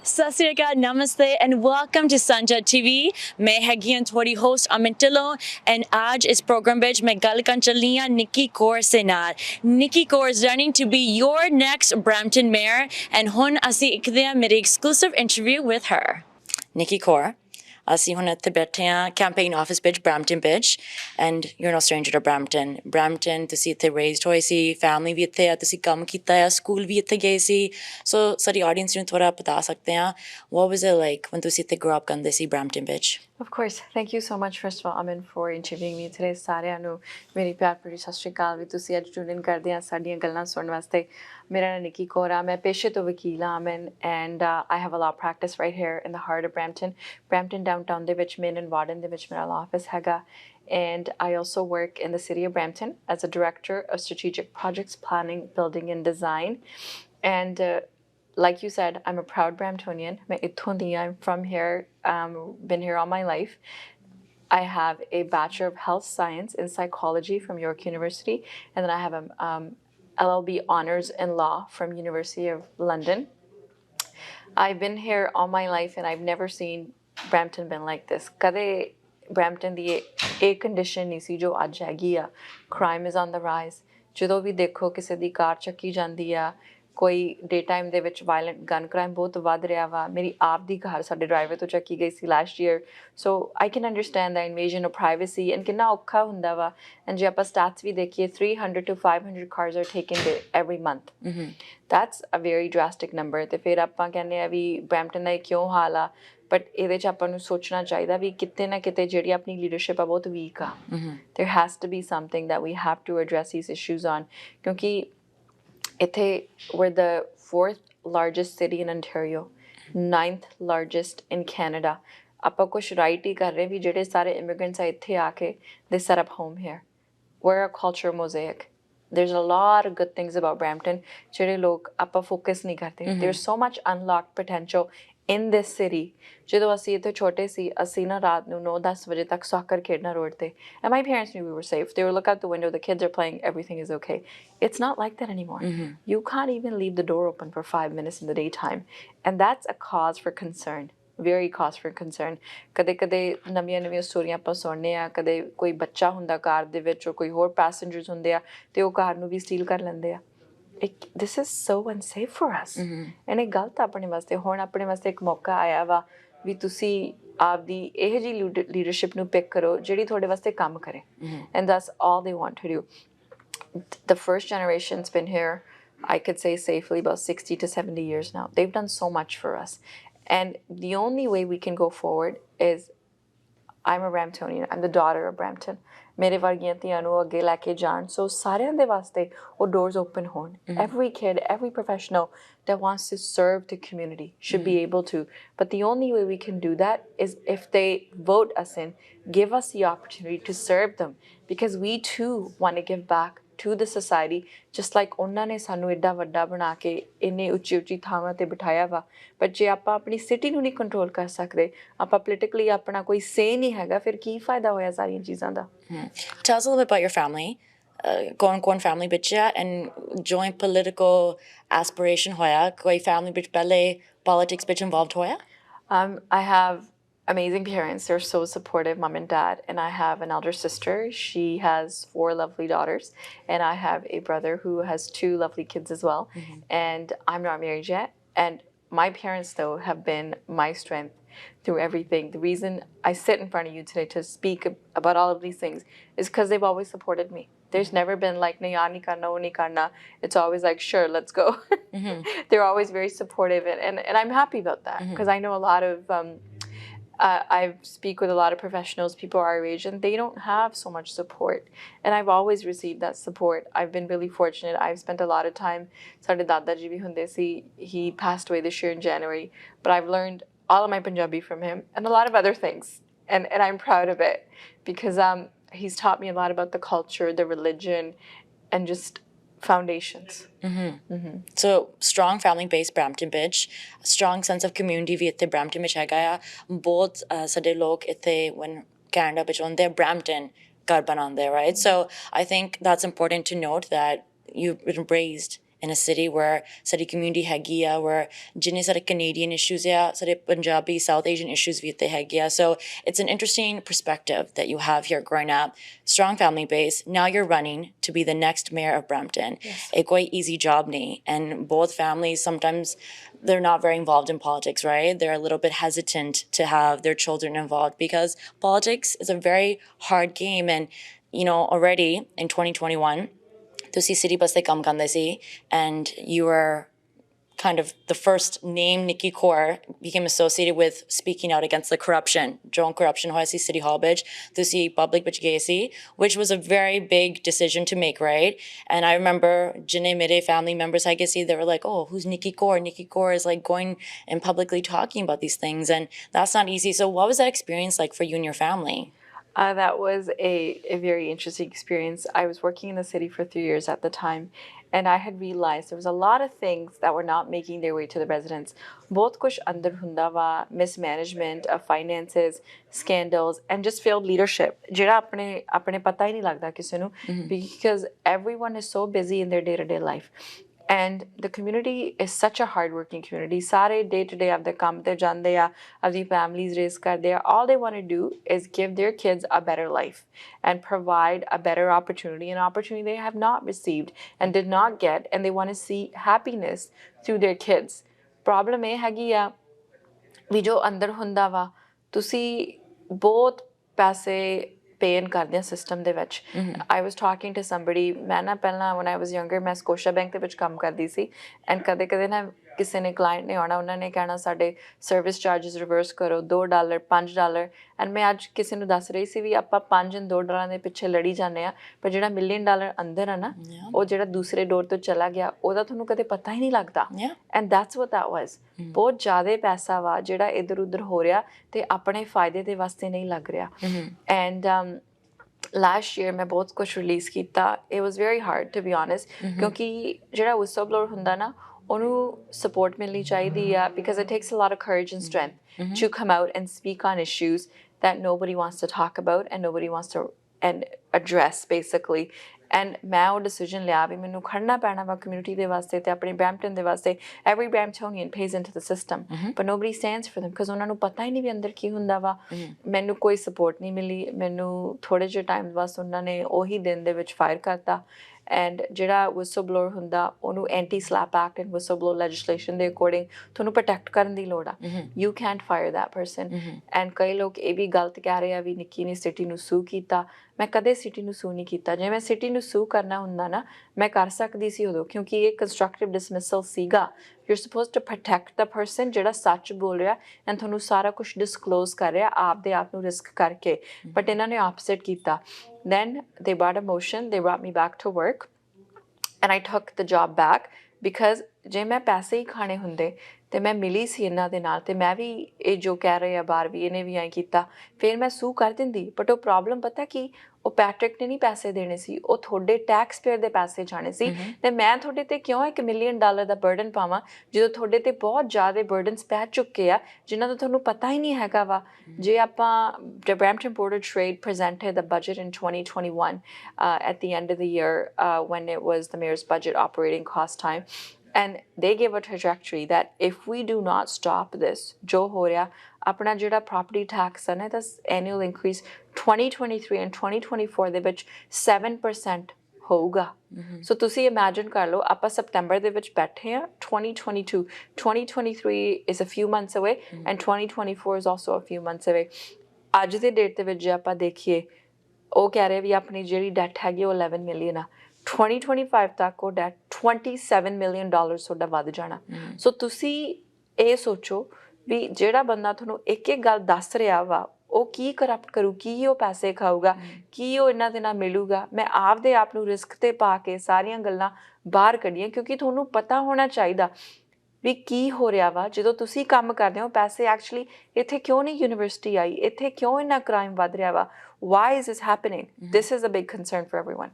Sat Sri Akal, Namaste, and welcome to Sanjha TV. मैं हैगी थोड़ी host अमित ढिल्लों and आज इस program ਵਿੱਚ मैं ਗੱਲ ਕਰਨ ਚੱਲੀ ਹਾਂ Nikki Kaur से ਨਾਲ. Nikki Kaur is running to be your next Brampton mayor, and ਹੁਣ ਅਸੀਂ ਇਕਦੇ ਹਾਂ ਮੇਰੀ exclusive interview with her. Nikki Kaur, ਅਸੀਂ ਹੁਣ ਇੱਥੇ ਬੈਠੇ ਹਾਂ campaign office ਵਿੱਚ Brampton ਵਿੱਚ, and you're no stranger to Brampton. Brampton ਤੁਸੀਂ ਇੱਥੇ raised ਹੋਏ ਸੀ, family ਵੀ ਇੱਥੇ ਆ, ਤੁਸੀਂ ਕੰਮ ਕੀਤਾ ਆ, school ਵੀ ਇੱਥੇ ਗਏ ਸੀ. So ਸਾਡੀ audience ਨੂੰ ਥੋੜਾ ਬਤਾ ਸਕਦੇ ਹਾਂ, what was it like when ਤੁਸੀਂ ਇੱਥੇ grow up ਕਰਦੇ ਸੀ Brampton ਵਿੱਚ? Of course. Thank you so much, first of all, Amin, for interviewing me today. ਸਾਰਿਆਂ ਨੂੰ ਮੇਰੀ ਪਿਆਰ ਭਰੀ ਸਤਿ ਸ਼੍ਰੀ ਅਕਾਲ ਵੀ ਤੁਸੀਂ ਅੱਜ ਟਿਊਨ ਇਨ ਕਰਦੇ ਆ ਸਾਡੀਆਂ ਗੱਲਾਂ ਸੁਣਨ ਵਾਸਤੇ. ਮੇਰਾ ਨਾਮ ਨਿੱਕੀ ਕੌਰ ਆ, ਮੈਂ ਪੇਸ਼ੇ ਤੋਂ ਵਕੀਲ ਹਾਂ Amin, and I have a law practice right here in the heart of Brampton downtown ਦੇ ਵਿੱਚ main and Warden ਦੇ ਵਿੱਚ ਮੇਰਾ law office ਹੈਗਾ. And I also work in the city of Brampton as a director of strategic projects planning, building and design. And like you said, I'm a proud Bramptonian. I'm from here, been here all my life. I have a Bachelor of Health Science in Psychology from York University, and then I have a LLB Honors in Law from University of London. I've been here all my life, and I've never seen Brampton been like this. Kade Brampton ਦੀ ਇਹ condition ਨਹੀਂ ਸੀ ਜੋ ਅੱਜ ਹੈਗੀ ਆ. Crime is on the rise. ਜਦੋਂ ਵੀ ਦੇਖੋ ਕਿਸੇ ਦੀ ਕਾਰ ਚੱਕੀ ਜਾਂਦੀ ਆ, ਕੋਈ ਡੇ ਟਾਈਮ ਦੇ ਵਿੱਚ ਵਾਇਲੈਂਟ ਗਨ ਕ੍ਰਾਈਮ ਬਹੁਤ ਵੱਧ ਰਿਹਾ ਵਾ. ਮੇਰੀ ਆਪ ਦੀ ਕਾਰ ਸਾਡੇ ਡਰਾਈਵਰ ਤੋਂ ਚੱਕੀ ਗਈ ਸੀ last year. So I can understand the invasion of privacy and ਕਿੰਨਾ ਔਖਾ ਹੁੰਦਾ ਵਾ. ਐਂਡ ਜੇ ਆਪਾਂ ਸਟੈਟਸ ਵੀ ਦੇਖੀਏ 300 to 500 cars are taken every month. That's a very drastic number. ਤੇ ਫਿਰ ਆਪਾਂ ਕਹਿੰਦੇ ਆ ਵੀ ਬਰੈਂਪਟਨ ਦਾ ਇਹ ਕਿਉਂ ਹਾਲ ਆ, ਬਟ ਇਹਦੇ 'ਚ ਆਪਾਂ ਨੂੰ ਸੋਚਣਾ ਚਾਹੀਦਾ ਵੀ ਕਿਤੇ ਨਾ ਕਿਤੇ ਜਿਹੜੀ ਆਪਣੀ ਲੀਡਰਸ਼ਿਪ ਆ ਬਹੁਤ ਵੀਕ ਆ. There has to be something that we have to address these issues on. ਕਿਉਂਕਿ ਇੱਥੇ we're the 4th largest city in Ontario, 9th largest in Canada. ਆਪਾਂ ਕੁਛ ਰਾਈਟ ਹੀ ਕਰ ਰਹੇ ਵੀ ਜਿਹੜੇ ਸਾਰੇ immigrants ਆ ਇੱਥੇ ਆ ਕੇ they set up home here. We're a culture mosaic. There's a lot of good things about Brampton ਜਿਹੜੇ ਲੋਕ ਆਪਾਂ focus ਨਹੀਂ ਕਰਦੇ. There's so much unlocked potential in this city. ਜਦੋਂ ਅਸੀਂ ਇੱਥੇ ਛੋਟੇ ਸੀ, ਅਸੀਂ ਨਾ ਰਾਤ ਨੂੰ 9-10 ਵਜੇ ਤੱਕ soccer ਖੇਡਣਾ ਰੋਡ ਤੇ. And my parents knew we were safe. They would look out the window, the kids are playing, everything is okay. It's not like that anymore. You can't even leave the door open for 5 minutes in the daytime. And that's a cause for concern. Very cause for concern. ਕਦੇ ਨਵੀਆਂ ਸਟੋਰੀਆਂ ਆਪਾਂ ਸੁਣਨੇ ਆ, ਕਦੇ ਕੋਈ ਬੱਚਾ ਹੁੰਦਾ ਕਾਰ ਦੇ ਵਿੱਚ, ਕੋਈ ਹੋਰ ਪੈਸੇਂਜਰਸ ਹੁੰਦੇ ਆ ਤੇ ਉਹ ਕਾਰ ਨੂੰ ਵੀ ਸਟੀਲ ਕਰ ਲੈਂਦੇ ਆ. This is so unsafe for us. And ਇਹ ਗਲਤ ਆਪਣੇ ਵਾਸਤੇ. ਹੁਣ ਆਪਣੇ ਵਾਸਤੇ ਇੱਕ ਮੌਕਾ ਆਇਆ ਵਾ ਵੀ ਤੁਸੀਂ ਆਪਦੀ ਇਹੋ ਜਿਹੀ ਲੀਡਰਸ਼ਿਪ ਨੂੰ ਪਿਕ ਕਰੋ ਜਿਹੜੀ ਤੁਹਾਡੇ ਵਾਸਤੇ ਕੰਮ ਕਰੇ. And that's all they want to do. The first generation's been here, I could say safely, about 60 to 70 years now. They've done so much for us. And the only way we can go forward is I'm a Bramptonian. I'm the daughter of Brampton. ਮੇਰੇ ਵਰਗੀਆਂ ਧੀਆਂ ਨੂੰ ਅੱਗੇ ਲੈ ਕੇ ਜਾਣ. ਸੋ ਸਾਰਿਆਂ ਦੇ ਵਾਸਤੇ ਉਹ doors open ਹੋਣ. Every kid, every professional that wants to serve the community should be able to. But the only way we can do that is if they vote us in, give us the opportunity to serve them. Because we too want to give back to the society, just like ਉਹਨਾਂ ਨੇ ਸਾਨੂੰ ਏਡਾ ਵੱਡਾ ਬਣਾ ਕੇ ਇੰਨੇ ਉੱਚੀ ਥਾਵਾਂ ਤੇ ਬਿਠਾਇਆ ਵਾ. ਬਟ ਜੇ ਆਪਾਂ ਆਪਣੀ ਸਿਟੀ ਨੂੰ ਨਹੀਂ ਕੰਟਰੋਲ ਕਰ ਸਕਦੇ, ਆਪਾਂ ਪੋਲੀਟੀਕਲੀ ਆਪਣਾ ਕੋਈ ਸੇ ਨਹੀਂ ਹੈਗਾ, ਫਿਰ ਕੀ ਫਾਇਦਾ ਹੋਇਆ ਸਾਰੀਆਂ ਚੀਜ਼ਾਂ ਦਾ. Tell us a little bit about your family. ਕੌਣ family ਵਿੱਚ ਆ, and joint political aspiration ਹੋਇਆ ਕੋਈ family ਵਿੱਚ ਪਹਿਲੇ politics ਵਿੱਚ involved ਹੋਇਆ? I have amazing parents. They're so supportive, mom and dad. And I have an elder sister. She has 4 lovely daughters. And I have a brother who has 2 lovely kids as well. And I'm not married yet. And my parents, though, have been my strength through everything. The reason I sit in front of you today to speak about all of these things is because they've always supported me. There's never been like, nahi, nahi karna, wo nahi karna. It's always like, sure, let's go. They're always very supportive. And I'm happy about that because I know a lot of... I speak with a lot of professionals, people our age, and they don't have so much support. And I've always received that support. I've been really fortunate. I've spent a lot of time. Sade dada ji bhi hunde si. He passed away this year in January. But I've learned all of my Punjabi from him and a lot of other things. And I'm proud of it because he's taught me a lot about the culture, the religion, and just foundations. So strong family based Brampton ਵਿੱਚ, strong sense of community ਵੀ ਇੱਥੇ Brampton ਵਿੱਚ ਹੈਗਾ ਆ. ਬਹੁਤ ਸਾਡੇ ਲੋਕ ਇੱਥੇ when Canada ਵਿੱਚ ਆਉਂਦੇ Brampton ਘਰ ਬਣਾਉਂਦੇ, right? So I think that's important to note that you've been raised in a city where ਸਾਡੀ community ਹੈਗੀ ਆ, where ਜਿੰਨੇ ਸਾਰੇ Canadian issues ਆ, ਸਾਰੇ Punjabi, South Asian issues ਵੀ ਇੱਥੇ ਹੈਗੇ ਆ. So it's an interesting perspective that you have here growing up. Strong family base. Now you're running to be the next mayor of Brampton. Yes. A quite easy job nahi. And both families sometimes they're not very involved in politics, right? They're a little bit hesitant to have their children involved because politics is a very hard game. And, you know, already in 2021, ਤੁਸੀਂ city bus ਤੇ ਕੰਮ ਕਰਦੇ ਸੀ and you were kind of the first name Nikki Kaur became associated with speaking out against the corruption. Joan corruption hoya si City Hall bitch. Tusi public bitch gay si, which was a very big decision to make, right? And I remember Jine mere family members I guess they were like, oh, who's Nikki Kaur? Nikki Kaur is like going and publicly talking about these things, and that's not easy. So what was that experience like for you and your family? That was a very interesting experience. I was working in the city for 3 years at the time, and I had realized there was a lot of things that were not making their way to the residents. Bahut kuch andar hunda wa, mismanagement of finances, scandals, and just failed leadership. Jehda apne pata hi nahi lagda kisi nu, because everyone is so busy in their day-to-day life. And the community is such a hardworking community. Sare day to day of the kam te jande ya, of the families raise karde ya. All they want to do is give their kids a better life and provide a better opportunity, an opportunity they have not received and did not get, and they want to see happiness through their kids. Problem ਇਹ ਹੈਗੀ ਆ ਵੀ ਜੋ ਅੰਦਰ ਹੁੰਦਾ ਵਾ ਤੁਸੀਂ ਬਹੁਤ ਪੈਸੇ ਪੇਨ ਕਰਦੇ ਆ ਸਿਸਟਮ ਦੇ ਵਿੱਚ. I was talking to somebody, ਮੈਂ ਨਾ ਪਹਿਲਾਂ when I was younger ਮੈਂ ਸਕੋਸ਼ਾ ਬੈਂਕ ਦੇ ਵਿੱਚ ਕੰਮ ਕਰਦੀ ਸੀ, ਐਂਡ ਕਦੇ ਕਦੇ ਨਾ ਕਿਸੇ ਨੇ ਕਲਾਇੰਟ ਨੇ ਆਉਣਾ, ਉਹਨਾਂ ਨੇ ਕਹਿਣਾ ਸਾਡੇ ਸਰਵਿਸ ਚਾਰਜਸ ਰਿਵਰਸ ਕਰੋ $2 $5, ਐਂਡ ਮੈਂ ਅੱਜ ਕਿਸੇ ਨੂੰ ਦੱਸ ਰਹੀ ਸੀ ਵੀ ਆਪਾਂ $5 and $2 ਦੇ ਪਿੱਛੇ ਲੜੀ ਜਾਂਦੇ ਆ, ਪਰ ਜਿਹੜਾ $1 million ਅੰਦਰ ਆ ਨਾ ਉਹ ਜਿਹੜਾ ਦੂਸਰੇ ਡੋਰ ਤੋਂ ਚਲਾ ਗਿਆ ਉਹਦਾ ਤੁਹਾਨੂੰ ਕਦੇ ਪਤਾ ਹੀ ਨਹੀਂ ਲੱਗਦਾ. ਐਂਡ ਦੈਟਸ ਵਾਟ ਦੈਟ ਵਾਜ਼. ਬਹੁਤ ਜ਼ਿਆਦਾ ਪੈਸਾ ਵਾ ਜਿਹੜਾ ਇੱਧਰ ਉੱਧਰ ਹੋ ਰਿਹਾ ਤੇ ਆਪਣੇ ਫਾਇਦੇ ਦੇ ਵਾਸਤੇ ਨਹੀਂ ਲੱਗ ਰਿਹਾ. ਐਂਡ last year ਮੈਂ ਬਹੁਤ ਕੁਛ ਰਿਲੀਜ਼ ਕੀਤਾ. It was very hard to be honest, ਕਿਉਂਕਿ ਜਿਹੜਾ whistleblower ਹੁੰਦਾ ਨਾ ਉਹਨੂੰ support ਮਿਲਣੀ ਚਾਹੀਦੀ ਆ, because it takes a lot of courage and strength to come out and speak on issues that nobody wants to talk about and nobody wants to and address basically. And ਮੈਂ ਉਹ decision ਲਿਆ ਵੀ ਮੈਨੂੰ ਖੜਨਾ ਪੈਣਾ ਵਾ community ਦੇ ਵਾਸਤੇ ਤੇ ਆਪਣੇ Brampton ਦੇ ਵਾਸਤੇ. Every Bramptonian pays into the system, but nobody stands for them because ਉਹਨਾਂ ਨੂੰ ਪਤਾ ਹੀ ਨਹੀਂ ਵੀ ਅੰਦਰ ਕੀ ਹੁੰਦਾ ਵਾ. ਮੈਨੂੰ ਕੋਈ support ਨਹੀਂ ਮਿਲੀ. ਮੈਨੂੰ ਥੋੜੇ ਜਿਹੇ ਟਾਈਮ ਬਾਅਦ ਉਹਨਾਂ ਨੇ ਉਹੀ ਦਿਨ ਦੇ ਵਿੱਚ ਫਾਇਰ ਕਰਤਾ. ਐਂਡ ਜਿਹੜਾ whistleblower ਹੁੰਦਾ ਉਹਨੂੰ anti slap act and whistleblower legislation ਦੇ ਅਕੋਰਡਿੰਗ ਤੁਹਾਨੂੰ ਪ੍ਰੋਟੈਕਟ ਕਰਨ ਦੀ ਲੋੜ ਆ. You can't fire that person. And ਕਈ ਲੋਕ ਇਹ ਵੀ ਗਲਤ ਕਹਿ ਰਹੇ ਆ ਵੀ ਨਿੱਕੀ ਨੇ ਸਿਟੀ ਨੂੰ ਸੂ ਕੀਤਾ. ਮੈਂ ਕਦੇ ਸਿਟੀ ਨੂੰ ਸੂ ਨਹੀਂ ਕੀਤਾ. ਜੇ ਮੈਂ ਸਿਟੀ ਨੂੰ ਸੂ ਕਰਨਾ ਹੁੰਦਾ ਨਾ ਮੈਂ ਕਰ ਸਕਦੀ ਸੀ ਉਦੋਂ, ਕਿਉਂਕਿ ਇਹ ਕੰਸਟਰਕਟਿਵ ਡਿਸਮਿਸਲ ਸੀਗਾ. You are supposed to protect the person ਜਿਹੜਾ ਸੱਚ ਬੋਲ ਰਿਹਾ ਐਂਡ ਤੁਹਾਨੂੰ ਸਾਰਾ ਕੁਛ ਡਿਸਕਲੋਜ਼ ਕਰ ਰਿਹਾ ਆਪਦੇ ਆਪ ਨੂੰ ਰਿਸਕ ਕਰਕੇ. ਬਟ ਇਹਨਾਂ ਨੇ ਆਪੋਜ਼ਿਟ ਕੀਤਾ. Then they brought a motion, they brought me back to work, and I took the job back because ਜੇ ਮੈਂ ਪੈਸੇ ਹੀ ਖਾਣੇ ਹੁੰਦੇ ਤੇ ਮੈਂ ਮਿਲੀ ਸੀ ਇਹਨਾਂ ਦੇ ਨਾਲ ਤੇ ਮੈਂ ਵੀ ਇਹ ਜੋ ਕਹਿ ਰਹੇ ਆ ਬਾਹਰ ਵੀ ਇਹਨੇ ਵੀ ਐਂ ਕੀਤਾ ਫਿਰ ਮੈਂ ਸੂ ਕਰ ਦਿੰਦੀ. ਬਟ ਉਹ ਪ੍ਰੋਬਲਮ ਪਤਾ ਕੀ, ਉਹ ਪੈਟਰਿਕ ਨੇ ਨਹੀਂ ਪੈਸੇ ਦੇਣੇ ਸੀ, ਉਹ ਤੁਹਾਡੇ ਟੈਕਸ ਪੇਅਰ ਦੇ ਪੈਸੇ ਜਾਣੇ ਸੀ. ਤੇ ਮੈਂ ਤੁਹਾਡੇ ਤੇ ਕਿਉਂ $1 million ਦਾ ਬਰਡਨ ਪਾਵਾਂ ਜਦੋਂ ਤੁਹਾਡੇ ਤੇ ਬਹੁਤ ਜ਼ਿਆਦਾ ਬਰਡਨਸ ਪੈ ਚੁੱਕੇ ਆ ਜਿਨ੍ਹਾਂ ਦਾ ਤੁਹਾਨੂੰ ਪਤਾ ਹੀ ਨਹੀਂ ਹੈਗਾ ਵਾ. ਜੇ ਆਪਾਂ the Brampton Board of Trade presented the budget in 2021 at the end of the year when it was the mayor's budget operating cost time. And they gave a trajectory that if we do not stop this, jo ho reha, apna jehda property tax hai na, that's annual increase 2023 and 2024 ਦੇ ਵਿੱਚ 7% ਹੋਊਗਾ. ਸੋ ਤੁਸੀਂ imagine ਕਰ ਲਓ ਆਪਾਂ ਸਪਟੈਂਬਰ ਦੇ ਵਿੱਚ ਬੈਠੇ ਆ 2022, 2023 is a few months away and 2024 is also a few months away. ਅੱਜ ਦੇ ਡੇਟ ਦੇ ਵਿੱਚ ਜੇ ਆਪਾਂ ਦੇਖੀਏ ਉਹ ਕਹਿ ਰਹੇ ਵੀ ਆਪਣੀ ਜਿਹੜੀ ਡੈਟ ਹੈਗੀ ਉਹ 11 ਮਿਲੀਅਨ ਆ. 2025 ਤੱਕ ਉਹ ਡੈਟ $27 million ਤੁਹਾਡਾ ਵੱਧ ਜਾਣਾ. ਸੋ ਤੁਸੀਂ ਇਹ ਸੋਚੋ ਵੀ ਜਿਹੜਾ ਬੰਦਾ ਤੁਹਾਨੂੰ ਇੱਕ ਇੱਕ ਗੱਲ ਦੱਸ ਰਿਹਾ ਵਾ ਉਹ ਕੀ ਕਰਪਟ ਕਰੂ, ਕੀ ਉਹ ਪੈਸੇ ਖਾਊਗਾ, ਕੀ ਉਹ ਇਹਨਾਂ ਦੇ ਨਾਲ ਮਿਲੂਗਾ. ਮੈਂ ਆਪਦੇ ਆਪ ਨੂੰ ਰਿਸਕ ਤੇ ਪਾ ਕੇ ਸਾਰੀਆਂ ਗੱਲਾਂ ਬਾਹਰ ਕੱਢੀਆਂ ਕਿਉਂਕਿ ਤੁਹਾਨੂੰ ਪਤਾ ਹੋਣਾ ਚਾਹੀਦਾ ਵੀ ਕੀ ਹੋ ਰਿਹਾ ਵਾ. ਜਦੋਂ ਤੁਸੀਂ ਕੰਮ ਕਰਦੇ ਹੋ ਪੈਸੇ ਐਕਚੁਅਲੀ ਇੱਥੇ ਕਿਉਂ ਨਹੀਂ ਯੂਨੀਵਰਸਿਟੀ ਆਈ, ਇੱਥੇ ਕਿਉਂ ਇੰਨਾ ਕ੍ਰਾਈਮ ਵੱਧ ਰਿਹਾ ਵਾ. Why is this happening? This is a big concern for everyone.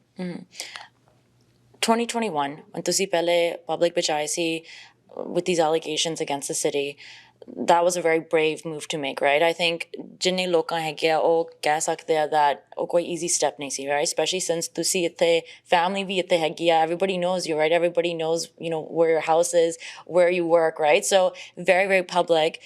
2021, when ਤੁਸੀਂ ਪਹਿਲੇ public ਵਿੱਚ ਆਏ ਸੀ with these allegations against the city, that was a very brave move to make, right? I think ਜਿੰਨੇ ਲੋਕਾਂ ਹੈਗੇ ਆ ਉਹ ਕਹਿ ਸਕਦੇ ਆ that ਉਹ ਕੋਈ easy step ਨਹੀਂ ਸੀ, right? Especially since ਤੁਸੀਂ ਇੱਥੇ family ਵੀ ਇੱਥੇ ਹੈਗੀ ਆ, everybody knows you, right? Everybody knows, you know, where your house is, where you work, right? So very, very public.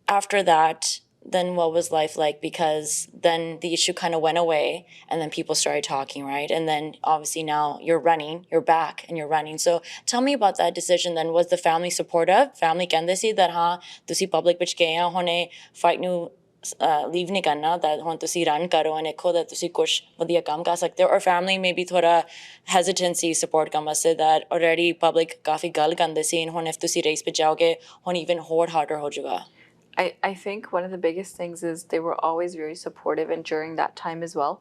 After that, then what was life like? Because then the issue kind of went away and then people started talking, right? And then obviously now you're running, you're back and you're running. So tell me about that decision then. Was the family supportive? Family ਕਹਿੰਦੇ ਸੀ that ਹਾਂ ਤੁਸੀਂ public ਵਿੱਚ ਗਏ ਆ, ਹੁਣੇ fight ਨੂੰ leave ਨਹੀਂ ਕਰਨਾ, that ਹੁਣ ਤੁਸੀਂ run ਕਰੋ and ਦੇਖੋ that ਤੁਸੀਂ ਕੁਛ ਵਧੀਆ ਕੰਮ ਕਰ ਸਕਦੇ ਹੋ, or family maybe ਥੋੜਾ hesitancy support ਕਰਨ ਵਾਸਤੇ that already public ਕਾਫੀ ਗੱਲ ਕਰਦੇ ਸੀ and ਹੁਣ if ਤੁਸੀਂ race ਵਿੱਚ ਜਾਓਗੇ ਹੁਣ even ਹੋਰ harder ਹੋ ਜਾਊਗਾ? I think one of the biggest things is they were always very supportive, and during that time as well.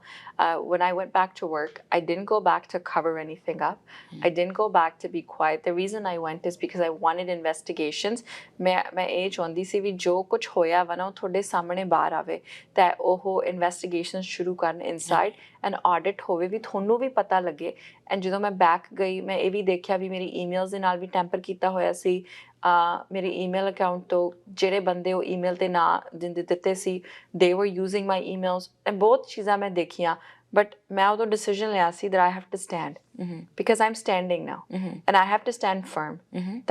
When I went back to work, I didn't go back to cover anything up. I didn't go back to be quiet. The reason I went is because I wanted investigations. मैं ਇਹ ਚਾਹੁੰਦੀ ਸੀ ਵੀ ਜੋ ਕੁਝ ਹੋਇਆ ਵਾ ਨਾ ਉਹ ਤੁਹਾਡੇ ਸਾਹਮਣੇ ਬਾਹਰ ਆਵੇ, ਤਾਂ ਉਹ investigations ਸ਼ੁਰੂ ਕਰਨ inside and audit ਹੋਵੇ, ਵੀ ਤੁਹਾਨੂੰ ਵੀ ਪਤਾ ਲੱਗੇ. ਐਂਡ ਜਦੋਂ ਮੈਂ ਬੈਕ ਗਈ ਮੈਂ ਇਹ ਵੀ ਦੇਖਿਆ ਵੀ ਮੇਰੀ ਈਮੇਲਸ ਦੇ ਨਾਲ ਵੀ ਟੈਂਪਰ ਕੀਤਾ ਹੋਇਆ ਸੀ. ਮੇਰੇ ਈਮੇਲ ਅਕਾਊਂਟ ਤੋਂ ਜਿਹੜੇ ਬੰਦੇ ਉਹ ਈਮੇਲ 'ਤੇ ਨਾ ਦਿੱਤੇ ਸੀ, they were using my emails, and ਬਹੁਤ ਚੀਜ਼ਾਂ ਮੈਂ ਦੇਖੀਆਂ. But ਮੈਂ ਉਦੋਂ decision ਲਿਆ ਸੀ that I have to stand, because I'm standing now, and I have to stand firm.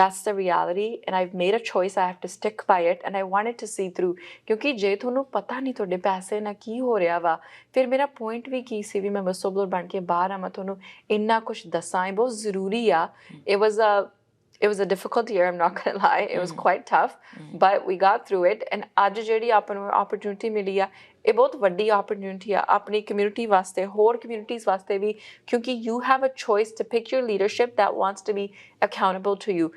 That's the reality, and I've made a choice. I have to stick by it, and I wanted to see through. ਕਿਉਂਕਿ ਜੇ ਤੁਹਾਨੂੰ ਪਤਾ ਨਹੀਂ ਤੁਹਾਡੇ ਪੈਸੇ ਨਾਲ ਕੀ ਹੋ ਰਿਹਾ ਵਾ, ਫਿਰ ਮੇਰਾ point ਵੀ ਕੀ ਸੀ ਵੀ ਮੈਂ whistleblower ਬਣ ਕੇ ਬਾਹਰ ਆਵਾਂ, ਤੁਹਾਨੂੰ ਇੰਨਾ ਕੁਛ ਦੱਸਾਂ, ਇਹ ਬਹੁਤ ਜ਼ਰੂਰੀ ਆ. It was a difficult year, I'm not gonna lie. It was quite tough, but we got through it. And ਅੱਜ ਜਿਹੜੀ ਆਪਾਂ ਨੂੰ opportunity ਮਿਲੀ ਆ, ਇਹ ਬਹੁਤ ਵੱਡੀ opportunity ਆ ਆਪਣੀ community ਵਾਸਤੇ, ਹੋਰ communities ਵਾਸਤੇ ਵੀ, ਕਿਉਂਕਿ you have a choice to pick your leadership that wants to be accountable to you.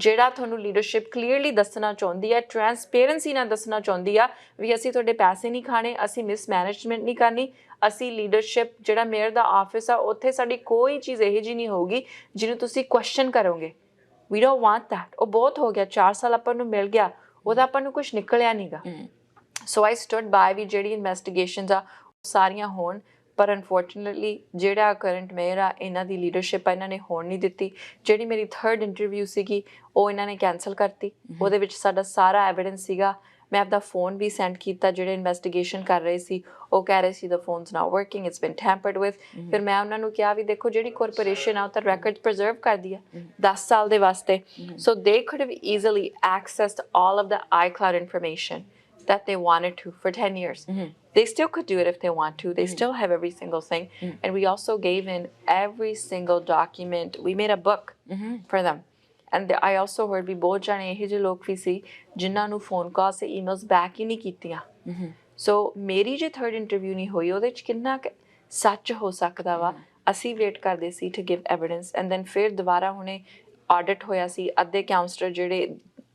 ਜਿਹੜਾ ਤੁਹਾਨੂੰ ਲੀਡਰਸ਼ਿਪ ਕਲੀਅਰਲੀ ਦੱਸਣਾ ਚਾਹੁੰਦੀ ਆ, ਟਰਾਂਸਪੇਰੈਂਸੀ ਨਾਲ ਦੱਸਣਾ ਚਾਹੁੰਦੀ ਆ ਵੀ ਅਸੀਂ ਤੁਹਾਡੇ ਪੈਸੇ ਨਹੀਂ ਖਾਣੇ, ਅਸੀਂ ਮਿਸਮੈਨੇਜਮੈਂਟ ਨਹੀਂ ਕਰਨੀ, ਅਸੀਂ ਲੀਡਰਸ਼ਿਪ ਜਿਹੜਾ ਮੇਅਰ ਦਾ ਆਫਿਸ ਆ ਉੱਥੇ ਸਾਡੀ ਕੋਈ ਚੀਜ਼ ਇਹੋ ਜਿਹੀ ਨਹੀਂ ਹੋਊਗੀ ਜਿਹਨੂੰ ਤੁਸੀਂ ਕੁਐਸਚਨ ਕਰੋਗੇ. We don't want that. ਉਹ ਬਹੁਤ ਹੋ ਗਿਆ, 4 ਸਾਲ ਆਪਾਂ ਨੂੰ ਮਿਲ ਗਿਆ, ਉਹਦਾ ਆਪਾਂ ਨੂੰ ਕੁਛ ਨਿਕਲਿਆ ਨਹੀਂਗਾ. So I stood by ਵੀ ਜਿਹੜੀ ਇਨਵੈਸਟੀਗੇਸ਼ਨਸ ਆ ਸਾਰੀਆਂ ਹੋਣ, ਪਰ ਅਨਫੋਰਚੂਨੇਟਲੀ ਜਿਹੜਾ ਕਰੰਟ ਮੇਅਰ ਆ ਇਹਨਾਂ ਦੀ ਲੀਡਰਸ਼ਿਪ ਆ ਇਹਨਾਂ ਨੇ ਹੋਣ ਨਹੀਂ ਦਿੱਤੀ. ਜਿਹੜੀ ਮੇਰੀ 3rd ਇੰਟਰਵਿਊ ਸੀਗੀ ਉਹ ਇਹਨਾਂ ਨੇ ਕੈਂਸਲ ਕਰਤੀ. ਉਹਦੇ ਵਿੱਚ ਸਾਡਾ ਸਾਰਾ ਐਵੀਡੈਂਸ ਸੀਗਾ. ਮੈਂ ਆਪਦਾ ਫੋਨ ਵੀ ਸੈਂਡ ਕੀਤਾ, ਜਿਹੜੇ ਇਨਵੈਸਟੀਗੇਸ਼ਨ ਕਰ ਰਹੇ ਸੀ ਉਹ ਕਹਿ ਰਹੇ ਸੀ the phone's not working, it's been tampered with. ਫਿਰ ਮੈਂ ਉਹਨਾਂ ਨੂੰ ਕਿਹਾ ਵੀ ਦੇਖੋ ਜਿਹੜੀ corporation ਆ ਉਹ ਤਾਂ records preserve ਕਰਦੀ ਆ 10 ਸਾਲ ਦੇ ਵਾਸਤੇ. So they could have easily accessed all of the iCloud information that they wanted to for 10 years. They still could do it if they want to. They still have every single thing. And we also gave in every single document. We made a book for them. And I also heard ਵੀ ਬਹੁਤ ਜਾਣੇ ਇਹੋ ਜਿਹੇ ਲੋਕ ਵੀ ਸੀ ਜਿਨ੍ਹਾਂ ਨੂੰ phone call ਤੇ emails back ਹੀ ਨਹੀਂ ਕੀਤੀਆਂ. ਸੋ ਮੇਰੀ ਜੇ 3rd ਇੰਟਰਵਿਊ ਨਹੀਂ ਹੋਈ ਉਹਦੇ 'ਚ ਕਿੰਨਾ ਸੱਚ ਹੋ ਸਕਦਾ ਵਾ. ਅਸੀਂ ਵੇਟ ਕਰਦੇ ਸੀ to give evidence, and then ਫਿਰ ਦੁਬਾਰਾ ਹੁਣੇ ਆਡਿਟ ਹੋਇਆ ਸੀ. ਅੱਧੇ ਕਾਉਂਸਲਰ ਜਿਹੜੇ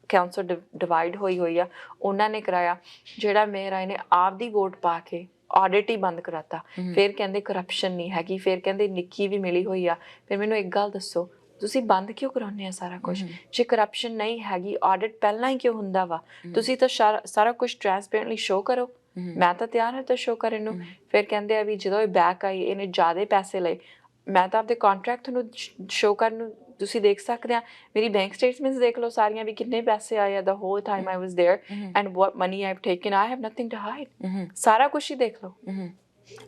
ਕਾਉਂਸਲ ਡਿਵਾਈਡ ਹੋਈ ਆ ਉਹਨਾਂ ਨੇ ਕਰਾਇਆ, ਜਿਹੜਾ ਮੇਅਰ ਆਏ ਨੇ ਆਪਦੀ ਵੋਟ ਪਾ ਕੇ ਆਡਿਟ ਹੀ ਬੰਦ ਕਰਾਤਾ. ਫਿਰ ਕਹਿੰਦੇ ਕਰਪਸ਼ਨ ਨਹੀਂ ਹੈਗੀ, ਫਿਰ ਕਹਿੰਦੇ ਨਿੱਕੀ ਵੀ ਮਿਲੀ ਹੋਈ ਆ. ਫਿਰ ਮੈਨੂੰ ਇੱਕ ਗੱਲ ਦੱਸੋ, ਤੁਸੀਂ ਬੰਦ ਕਿਉਂ ਕਰਾਉਂਦੇ ਆ ਸਾਰਾ ਕੁਛ? ਜੇ ਕਰਪਸ਼ਨ ਨਹੀਂ ਹੈਗੀ ਆਡਿਟ ਪਹਿਲਾਂ ਹੀ ਕਿਉਂ ਹੁੰਦਾ ਵਾ? ਤੁਸੀਂ ਤਾਂ ਸਾਰਾ ਕੁਛ ਟ੍ਰਾਂਸਪੇਰੈਂਟਲੀ ਸ਼ੋਅ ਕਰੋ. ਮੈਂ ਤਾਂ ਤਿਆਰ ਹਾਂ ਤਾਂ ਸ਼ੋਅ ਕਰਨ ਨੂੰ. ਫਿਰ ਕਹਿੰਦੇ ਆ ਵੀ ਜਦੋਂ ਇਹ ਬੈਕ ਆਈ ਇਹਨੇ ਜ਼ਿਆਦਾ ਪੈਸੇ ਲਏ. ਮੈਂ ਤਾਂ ਆਪਦੇ ਕੰਟਰੈਕਟ ਤੁਹਾਨੂੰ ਸ਼ੋਅ ਕਰਨ ਨੂੰ ਤੁਸੀਂ ਦੇਖ ਸਕਦੇ ਆ. ਮੇਰੀ ਬੈਂਕ ਸਟੇਟਮੈਂਟਸ ਦੇਖ ਲਓ ਸਾਰੀਆਂ ਵੀ ਕਿੰਨੇ ਪੈਸੇ ਆਏ ਆ the whole time I was there and what money I've taken. I have nothing to hide. ਸਾਰਾ ਕੁਛ ਹੀ ਦੇਖ ਲਓ.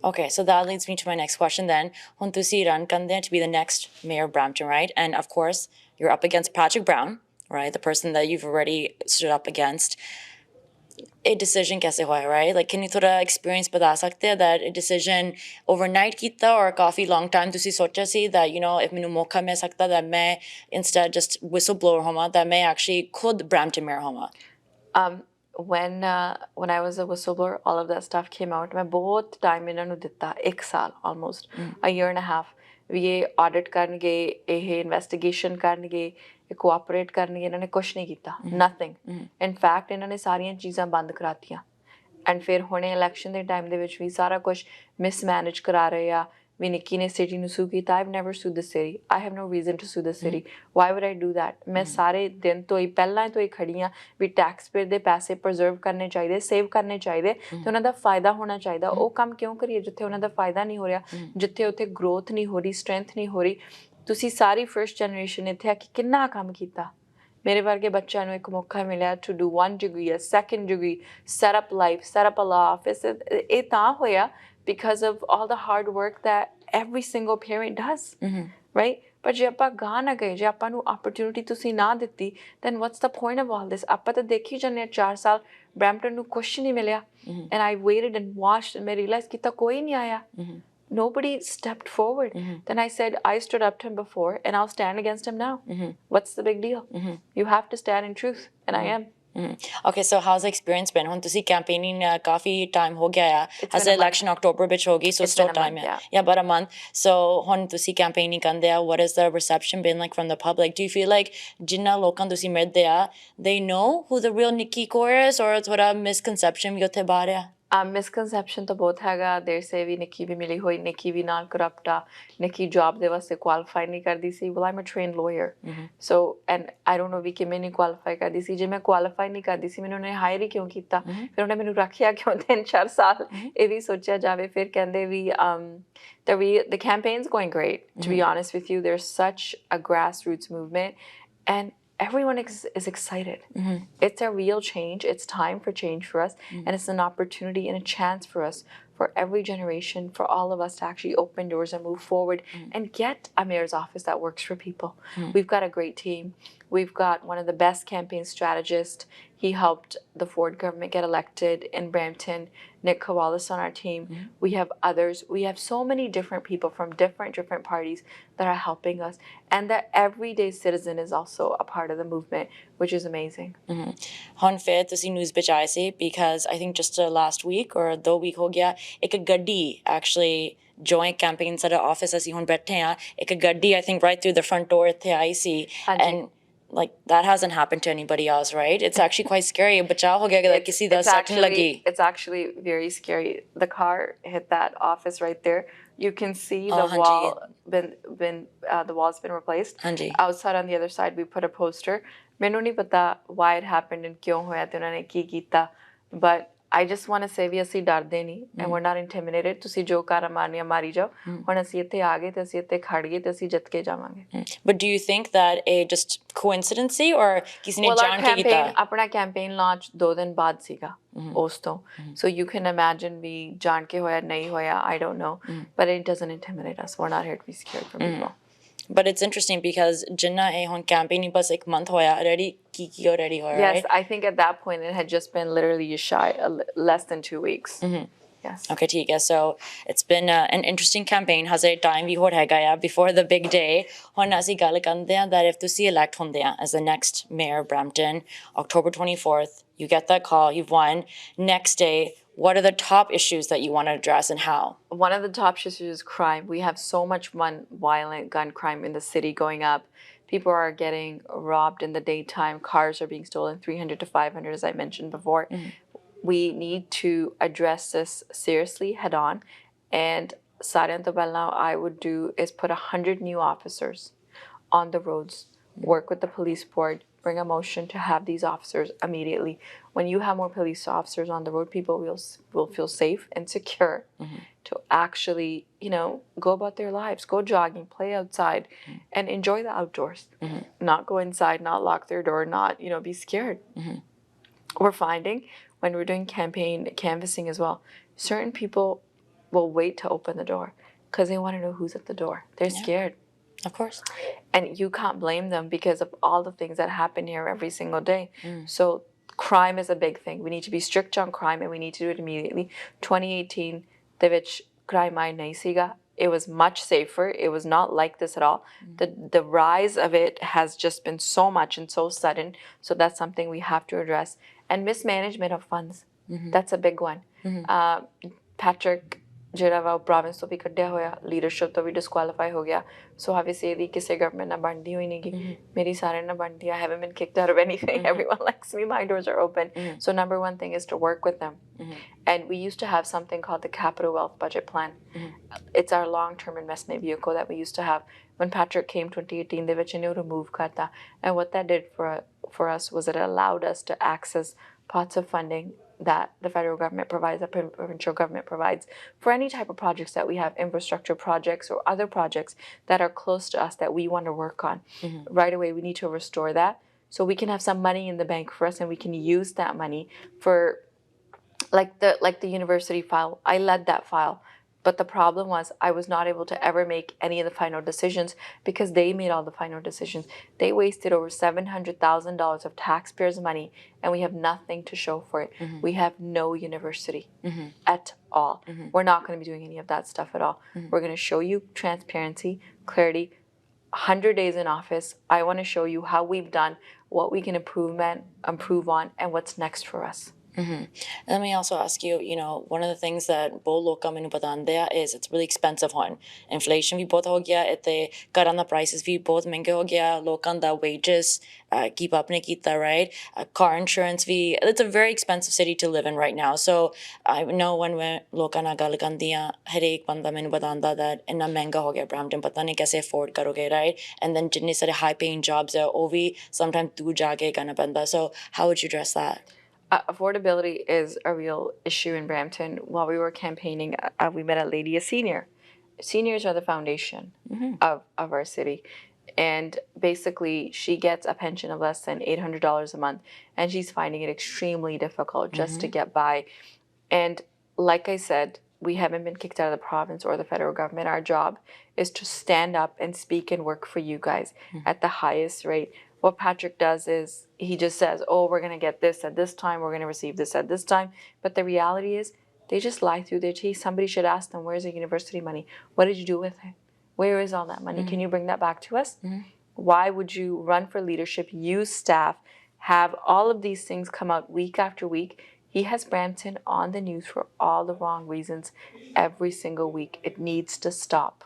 Okay, so that leads me to my next question then. Hun tusi run kande to be the next mayor of Brampton, right? And of course, you're up against Patrick Brown, right? The person that you've already stood up against. A decision kaise hoya, right? Like, can you thoda experience bata sakte hain that a decision overnight kita or काफी long time tusi socha si that, you know, if mainu mauka mil sakta that main instead just whistleblower homa, that main actually khud Brampton mayor homa? When I was a whistleblower, all of that stuff came out. मैं बहुत time ਇਹਨਾਂ ਨੂੰ ਦਿੱਤਾ, 1 ਸਾਲ almost, a year and a half. ਵੀ ਇਹ audit ਕਰਨਗੇ, ਇਹ investigation ਕਰਨਗੇ, ਇਹ cooperate ਕਰਨਗੇ. ਇਹਨਾਂ ਨੇ ਕੁਛ ਨਹੀਂ ਕੀਤਾ, nothing. In fact, ਇਹਨਾਂ ਨੇ ਸਾਰੀਆਂ ਚੀਜ਼ਾਂ ਬੰਦ ਕਰਾਤੀਆਂ. ਐਂਡ ਫਿਰ ਹੁਣੇ election ਦੇ time ਦੇ ਵਿੱਚ ਵੀ ਸਾਰਾ ਕੁਛ mismanage ਕਰਾ ਰਹੇ ਆ. ਵੀ ਨਿੱਕੀ ਨੇ ਸਿਟੀ ਨੂੰ ਸੂ ਕੀਤਾ. I've never sued the city. I have no reason to sue the city. Why would I do that? ਮੈਂ ਸਾਰੇ ਦਿਨ ਤੋਂ ਹੀ ਪਹਿਲਾਂ ਤੋਂ ਹੀ ਖੜੀ ਹਾਂ ਵੀ ਟੈਕਸ ਪੇਅਰ ਦੇ ਪੈਸੇ ਪ੍ਰੀਜ਼ਰਵ ਕਰਨੇ ਚਾਹੀਦੇ, ਸੇਵ ਕਰਨੇ ਚਾਹੀਦੇ ਤੇ ਉਹਨਾਂ ਦਾ ਫਾਇਦਾ ਹੋਣਾ ਚਾਹੀਦਾ. ਉਹ ਕੰਮ ਕਿਉਂ ਕਰੀਏ ਜਿੱਥੇ ਉਹਨਾਂ ਦਾ ਫਾਇਦਾ ਨਹੀਂ ਹੋ ਰਿਹਾ, ਜਿੱਥੇ ਉੱਥੇ ਗਰੋਥ ਨਹੀਂ ਹੋ ਰਹੀ, ਸਟਰੈਂਥ ਨਹੀਂ ਹੋ ਰਹੀ. ਤੁਸੀਂ ਸਾਰੀ ਫਰਸਟ ਜਨਰੇਸ਼ਨ ਇੱਥੇ ਆ ਕੇ ਕਿੰਨਾ ਕੰਮ ਕੀਤਾ, ਮੇਰੇ ਵਰਗੇ ਬੱਚਿਆਂ ਨੂੰ ਇੱਕ ਮੌਕਾ ਮਿਲਿਆ to do 1 degree, a 2nd degree, set up life, set up a law office. ਇਹ ਤਾਂ ਹੋਇਆ because of all the hard work that every single parent does, right? But ਜੇ ਆਪਾਂ ਗਾਹ ਨਾ ਗਏ, ਜੇ ਆਪਾਂ ਨੂੰ opportunity ਤੁਸੀਂ ਨਾ ਦਿੱਤੀ, then what's the point of all this? ਆਪਾਂ ਤਾਂ ਦੇਖੀ ਜਾਂਦੇ ਹਾਂ 4 ਸਾਲ Brampton ਨੂੰ ਕੁਛ ਨਹੀਂ ਮਿਲਿਆ, and I waited and watched and I realized ਕਿ ਤਾਂ ਕੋਈ ਨਹੀਂ ਆਇਆ. Nobody stepped forward. Then I said, I stood up to him before and I'll stand against him now. What's the big deal? You have to stand in truth, and I am. Okay, so how's the experience been? Hun tusi campaigning काफी time हो गया है. Has the election October ਵਿੱਚ ਹੋਗੀ, so still time है. Yeah, about a month. So hun tusi campaigning ਕਰਦੇ ਆ. What has the reception been like from the public? Do you feel like ਜਿੰਨਾ ਲੋਕਾਂ ਤੁਸੀਂ ਮਿਲਦੇ ਆ, they know who the real Nikki Kaur is, or ਥੋੜਾ misconception ਵੀ ਉੱਥੇ ਬਾਹਰ ਆ? Misconception ਤਾਂ ਬਹੁਤ ਹੈਗਾ. ਦੇਰ ਸੇ ਵੀ ਨਿੱਕੀ ਵੀ ਮਿਲੀ ਹੋਈ, ਨਿੱਕੀ ਵੀ ਨਾਲ ਕਰਪਟ ਆ, ਨਿੱਕੀ ਜੌਬ ਦੇ ਵਾਸਤੇ ਕੁਆਲੀਫਾਈ ਨਹੀਂ ਕਰਦੀ ਸੀ. well I'm a trained lawyer, so and I don't know ਵੀ ਕਿਵੇਂ ਨਹੀਂ ਕੁਆਲੀਫਾਈ ਕਰਦੀ ਸੀ. ਜੇ ਮੈਂ ਕੁਆਲੀਫਾਈ ਨਹੀਂ ਕਰਦੀ ਸੀ, ਮੈਨੂੰ ਉਹਨੇ ਹਾਇਰ ਹੀ ਕਿਉਂ ਕੀਤਾ, ਫਿਰ ਉਹਨੇ ਮੈਨੂੰ ਰੱਖਿਆ ਕਿਉਂ 3-4 ਸਾਲ, ਇਹ ਵੀ ਸੋਚਿਆ ਜਾਵੇ. ਫਿਰ ਕਹਿੰਦੇ ਵੀ the campaign's going great, to be honest with you. There's such a grassroots movement and everyone is excited. It's a real change. It's time for change for us, and it's an opportunity and a chance for us, for every generation, for all of us to actually open doors and move forward and get a mayor's office that works for people. We've got a great team. We've got one of the best campaign strategists. He helped the Ford government get elected in Brampton. Nick Kawalis on our team. We have others. We have so many different people from different parties that are helping us. And the everyday citizen is also a part of the movement, which is amazing. ਹੁਣ ਫਿਰ ਤੁਸੀਂ news ਵਿੱਚ ਆਏ ਸੀ, because I think just last week or 2 week ਹੋ ਗਿਆ, ਇੱਕ ਗੱਡੀ actually joint campaign ਸਾਡਾ office ਅਸੀਂ ਹੁਣ ਬੈਠੇ ਆ, ਇੱਕ ਗੱਡੀ I think right through the front door ਇੱਥੇ ਆਈ ਸੀ, and like that hasn't happened to anybody else, right? It's actually quite scary. बचाव हो गया कि किसी दा सट लगी. It's actually very scary. The car hit that office right there. You can see the wall the wall's been replaced. Outside on the other side we put a poster. ਮੈਨੂੰ ਨਹੀਂ ਪਤਾ why it happened and ਕਿਉਂ ਹੋਇਆ ਤੇ ਉਹਨਾਂ ਨੇ ਕੀ ਕੀਤਾ, but I just want to say ਵੀ ਅਸੀਂ ਡਰਦੇ ਨਹੀਂ, and we're not intimidated. ਤੁਸੀਂ ਜੋ ਕਾਰਾਂ ਮਾਰਨੀਆਂ ਮਾਰੀ ਜਾਓ. ਹੁਣ ਅਸੀਂ ਇੱਥੇ ਆ ਗਏ ਤੇ ਅਸੀਂ ਇੱਥੇ ਖੜ ਗਏ ਤੇ ਅਸੀਂ ਜਿੱਤ ਕੇ ਜਾਵਾਂਗੇ. But do you think that a just coincidency or ਕਿਸੇ ਨੇ ਜਾਣ ਕੇ ਕੀਤਾ? ਆਪਣਾ campaign launch 2 ਦਿਨ ਬਾਅਦ ਸੀਗਾ ਉਸ ਤੋਂ, so you can imagine ਵੀ ਜਾਣ ਕੇ ਹੋਇਆ ਨਹੀਂ ਹੋਇਆ, I don't know, but it doesn't intimidate us. We're not here to be scared from people. But it's interesting because जिन्ना ए हुन campaigning बस एक month होया already की already होया. Yes, right? I think at that point it had just been literally less than 2 weeks. Yes. Okay, ठीक है. So it's been an interesting campaign. Has a time भी हो रहेगा या before the big day. हुन ਅਸੀਂ ਗੱਲ ਕਰਦੇ ਹਾਂ that if ਤੁਸੀਂ elect ਹੁੰਦੇ ਆ as the next mayor of Brampton, October 24th, you get that call, you've won. Next day, what are the top issues that you want to address and how? One of the top issues is crime. We have so much violent gun crime in the city going up. People are getting robbed in the daytime. Cars are being stolen, 300 to 500, as I mentioned before. We need to address this seriously, head on. And sareyan to pehla I would do is put 100 new officers on the roads, work with the police board, bring a motion to have these officers immediately. When you have more police officers on the road, people will feel safe and secure to actually, go about their lives, go jogging, play outside, and enjoy the outdoors. Not go inside, not lock their door, not, be scared. We're finding when we're doing campaign canvassing as well, certain people will wait to open the door because they want to know who's at the door. They're scared. Of course. And you can't blame them because of all the things that happen here every single day. So crime is a big thing. We need to be strict on crime and we need to do it immediately. 2018, the vich crime ay nahi siga. It was much safer. It was not like this at all. The rise of it has just been so much and so sudden. So that's something we have to address. And mismanagement of funds. That's a big one. Patrick ਜਿਹੜਾ ਵਾ ਉਹ province ਤੋਂ ਵੀ ਕੱਢਿਆ ਹੋਇਆ, leadership ਤੋਂ ਵੀ disqualify ਹੋ ਗਿਆ. ਸੋ obviously ਇਹਦੀ ਕਿਸੇ ਗਵਰਨਮੈਂਟ ਨਾਲ ਬਣਦੀ ਹੋਈ ਨਹੀਂਗੀ, ਮੇਰੀ ਸਾਰਿਆਂ ਨਾਲ ਬਣਦੀ ਆ. I haven't been kicked out of anything. Everyone likes me. My doors are open. So number one thing is to work with them. And we used to have something called the Capital Wealth Budget Plan. It's our long-term investment vehicle that we used to have. When Patrick came 2018, ਦੇ ਵਿੱਚ ਇਹਨੇ ਉਹ remove ਕਰਤਾ. And what that did for us was it allowed us to access pots of funding that the federal government provides, that provincial government provides, for any type of projects that we have, infrastructure projects or other projects that are close to us that we want to work on. Right away, we need to restore that so we can have some money in the bank for us, and we can use that money for like the university file. I led that file. But the problem was I was not able to ever make any of the final decisions because they made all the final decisions. They wasted over $700,000 of taxpayers' money, and we have nothing to show for it. We have no university at all. We're not going to be doing any of that stuff at all. We're going to show you transparency, clarity, 100 days in office. I want to show you how we've done, what we can improve on, and what's next for us. Let me also ask you, one of the things that both loka mainu batande is it's really expensive one. Inflation भी बहुत हो गया, इतने घरां दा prices भी बहुत महंगे हो गया, लोकां दा wages keep up नहीं कीता, right? Car insurance भी, it's a very expensive city to live in right now. So I know when लोकां नाल गल करदियां, हर एक बंदा मैनू बतांदा that इन्ना महंगा हो गया Brampton, पता नहीं कैसे afford करोगे, right? And then जिन्ने सारे high paying jobs है, वो भी sometimes दूर जाके करना पैंदा. So how would you address that? Affordability is a real issue in Brampton. While we were campaigning, we met a lady, a senior. Seniors are the foundation of our city. And basically, she gets a pension of less than $800 a month. And she's finding it extremely difficult just to get by. And like I said, we haven't been kicked out of the province or the federal government. Our job is to stand up and speak and work for you guys at the highest rate. What Patrick does is he just says, oh, we're going to get this at this time. We're going to receive this at this time. But the reality is they just lie through their teeth. Somebody should ask them, where's the university money? What did you do with it? Where is all that money? Can you bring that back to us? Why would you run for leadership, use staff, have all of these things come out week after week? He has Brampton on the news for all the wrong reasons every single week. It needs to stop.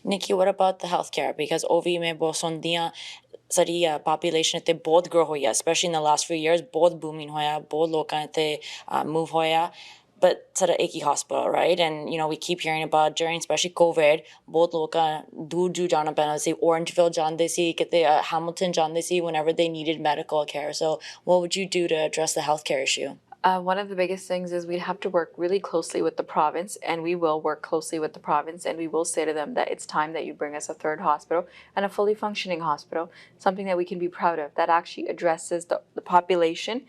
Nikki, what about the healthcare? Because OV में बहुत सुनदियां सारी population इतने बहुत grow होया, especially in the last few years, बहुत booming होया, बहुत लोकां इतने move होया. But sara एक ही hospital, right? And we keep hearing about during especially COVID, बहुत लोकां दूर जाना पैना सी, Orangeville जांदे सी, किते Hamilton जांदे सी whenever they needed medical care. So what would you do to address the healthcare issue? One of the biggest things is we'd have to work really closely with the province, and we will work closely with the province, and we will say to them that it's time that you bring us a third hospital and a fully functioning hospital, something that we can be proud of, that actually addresses the population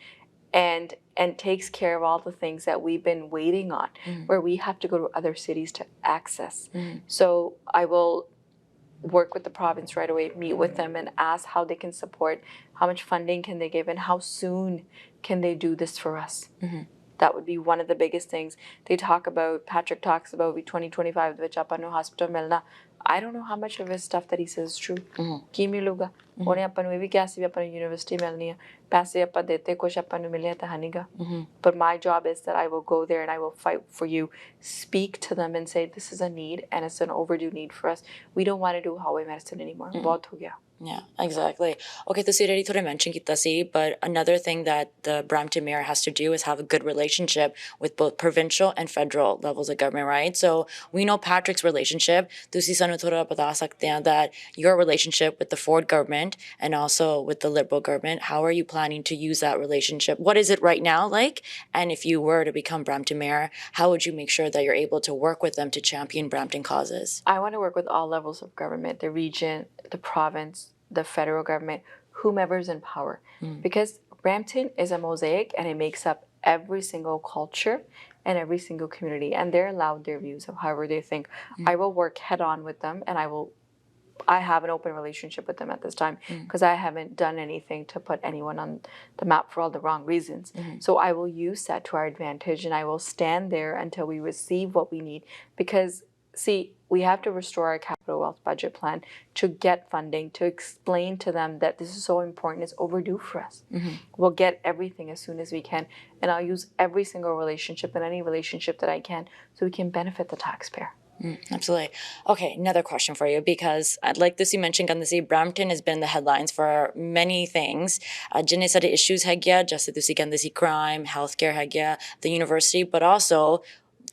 and takes care of all the things that we've been waiting on, where we have to go to other cities to access. So I will work with the province right away, meet with them and ask how they can support, how much funding can they give, and how soon can they do this for us. That would be one of the biggest things. Patrick talks about 2025 which ਆਪਾਂ ਨੂੰ hospital ਮਿਲਣਾ. I don't know how much of his stuff that he says is true. ਕੀ ਮਿਲੂਗਾ? ਉਹਨੇ ਆਪਾਂ ਨੂੰ ਇਹ ਵੀ ਕਿਹਾ ਸੀ ਵੀ ਆਪਾਂ ਨੂੰ ਯੂਨੀਵਰਸਿਟੀ ਮਿਲਣੀ ਆ, ਪੈਸੇ ਆਪਾਂ ਦਿੱਤੇ, ਕੁਝ ਆਪਾਂ ਨੂੰ ਮਿਲਿਆ ਤਾਂ ਨਹੀਂਗਾ. But my job is that I will go there and I will fight for you, speak to them and say this is a need and it's an overdue need for us. We don't want to do highway medicine anymore. ਬਹੁਤ ਹੋ ਗਿਆ. Yeah, exactly. Okay, ਤੁਸੀਂ already ਥੋੜਾ mention ਕੀਤਾ ਸੀ, but another thing that the Brampton mayor has to do is have a good relationship with both provincial and federal levels of government, right? So we know Patrick's relationship. ਤੁਸੀਂ ਸਾਨੂੰ ਥੋੜਾ ਬਤਾ ਸਕਦੇ ਆ that your relationship with the Ford government and also with the Liberal government, how are you planning to use that relationship? What is it right now like? And if you were to become Brampton mayor, how would you make sure that you're able to work with them to champion Brampton causes? I want to work with all levels of government, the region, the province, the federal government, whomever's in power. Because Brampton is a mosaic and it makes up every single culture and every single community, and they're allowed their views of however they think. I will work head on with them, and I have an open relationship with them at this time because I haven't done anything to put anyone on the map for all the wrong reasons. So I will use that to our advantage, and I will stand there until we receive what we need. Because see, we have to restore our capital wealth budget plan to get funding, to explain to them that this is so important, it's overdue for us. We'll get everything as soon as we can, and I'll use every single relationship and any relationship that I can so we can benefit the taxpayer. Absolutely. Okay, another question for you, because like this you mentioned, Gandasi, Brampton has been in the headlines for many things. Jinne sare issues hai gya, jaise tusi Gandasi crime, healthcare hai gya, the university, but also